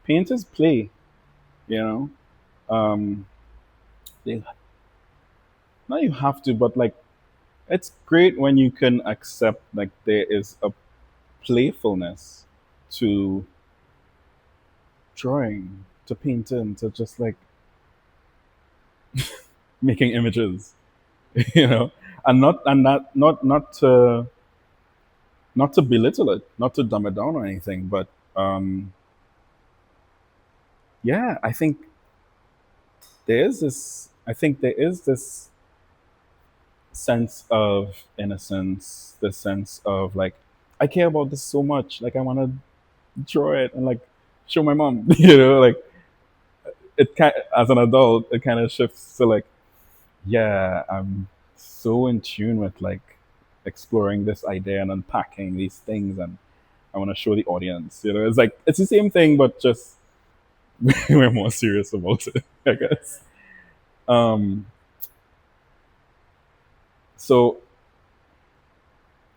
paint is play, you know. Um, they, Not you have to, but like it's great when you can accept like there is a playfulness to drawing, to painting, to just like making images, you know, and not to belittle it, not to dumb it down or anything, but yeah, I think there is this sense of innocence, the sense of like I care about this so much, like I want to draw it and like show my mom, like as an adult, it kind of shifts to like, yeah, I'm so in tune with like exploring this idea and unpacking these things, and I want to show the audience. It's like it's the same thing, but just we're more serious about it, I guess. Um, so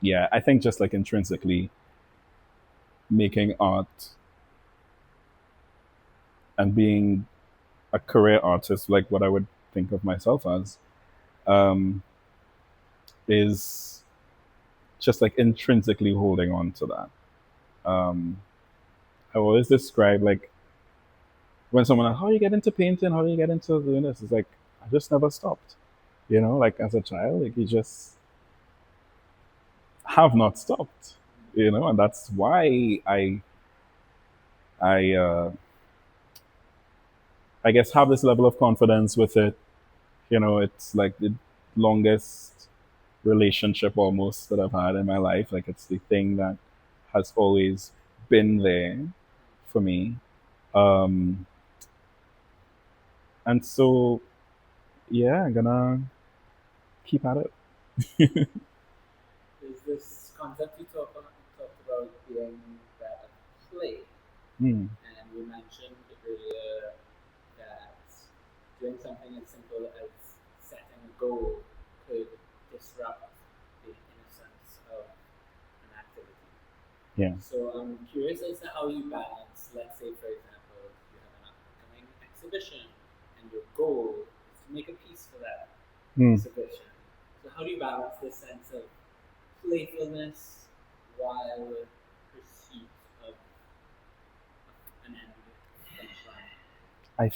yeah, I think just like intrinsically making art and being a career artist, like what I would think of myself as, um, is just like intrinsically holding on to that. Um, I always describe like when someone asks, how do you get into painting? How do you get into doing this? It's like, I just never stopped. Like as a child, like you just have not stopped, and that's why I, I guess have this level of confidence with it. It's like the longest relationship almost that I've had in my life. Like it's the thing that has always been there for me. Um, and so, yeah, I'm gonna keep at it. There's this concept talked about being that play, Hmm. and we mentioned earlier that doing something as simple as setting a goal could disrupt the innocence of an activity. Yeah. So I'm curious as to how you balance, let's say, for example, you have an upcoming exhibition and your goal is to make a piece for that Hmm. exhibition. So how do you balance this sense of playfulness while pursuit of an end finish line? I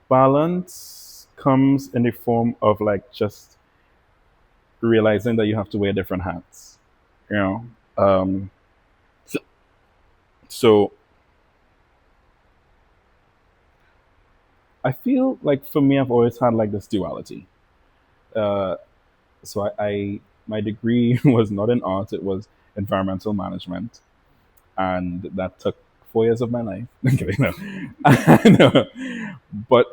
balance comes in the form of like just realizing that you have to wear different hats. You know. So, so I feel like for me, I've always had like this duality. Uh, so my degree was not in art; it was environmental management, and that took 4 years of my life. Okay, no. No. But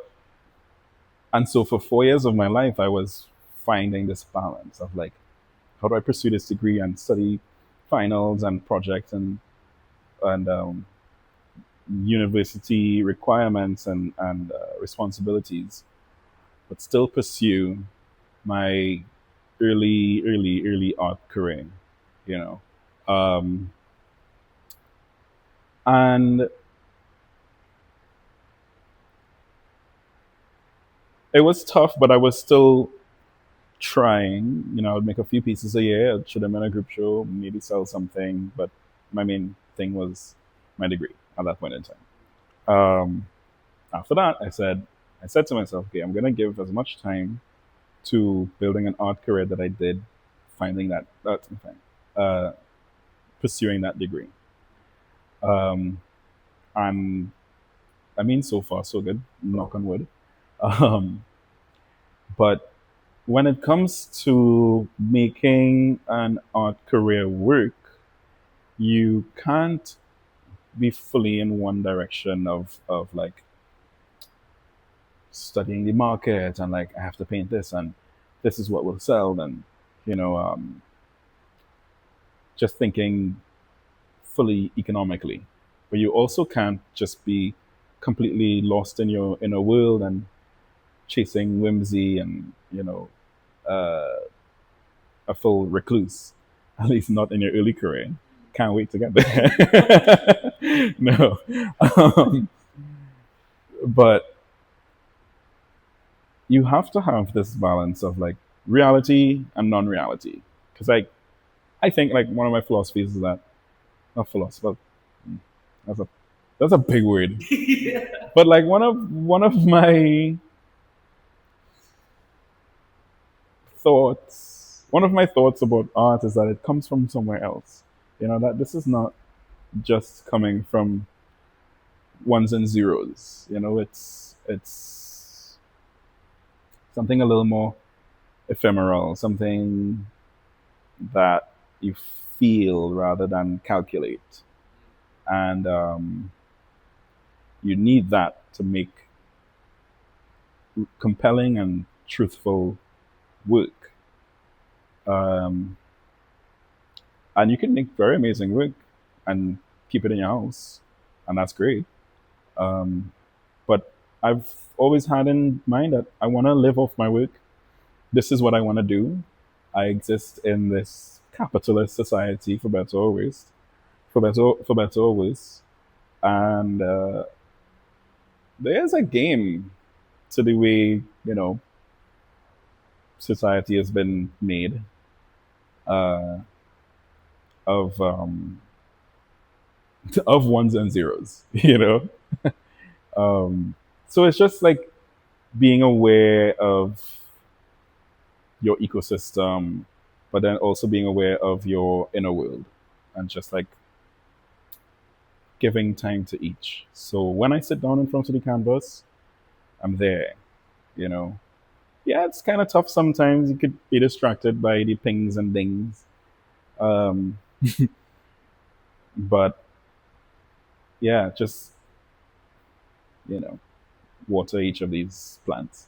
and so for 4 years of my life, I was finding this balance of like, how do I pursue this degree and study finals and projects and university requirements and responsibilities, but still pursue my early art career, you know. Um, and it was tough, but I was still trying. I would make a few pieces a year. I'd show them in a group show, maybe sell something. But my main thing was my degree at that point in time. Um, After that, I said to myself, okay, I'm gonna give as much time to building an art career that I did, finding that's my thing, uh, pursuing that degree. Um, and I mean, so far so good. Knock on wood. Um, but when it comes to making an art career work, you can't be fully in one direction of like studying the market and like I have to paint this and this is what will sell and you know just thinking fully economically. But you also can't just be completely lost in your inner world and chasing whimsy and uh, a full recluse, at least not in your early career. can't wait to get there. No, um, but you have to have this balance of like reality and non-reality. Because like I think like one of my philosophies is that not philosophy. That's a that's a big word. Yeah. But like one of my one of my thoughts about art is that it comes from somewhere else. You know that this is not just coming from ones and zeros. You know, it's something a little more ephemeral, something that you feel rather than calculate, and you need that to make compelling and truthful work. Um, and you can make very amazing work and keep it in your house, and that's great. Um, but I've always had in mind that I want to live off my work. This is what I want to do. I exist in this capitalist society, for better or worse, for better or worse, and there's a game to the way society has been made uh, of of ones and zeros, so it's just like being aware of your ecosystem, but then also being aware of your inner world and just like giving time to each. So when I sit down in front of the canvas, I'm there, you know. Yeah, it's kind of tough sometimes. You could be distracted by the pings and dings. Um, but yeah, just, you know, water each of these plants.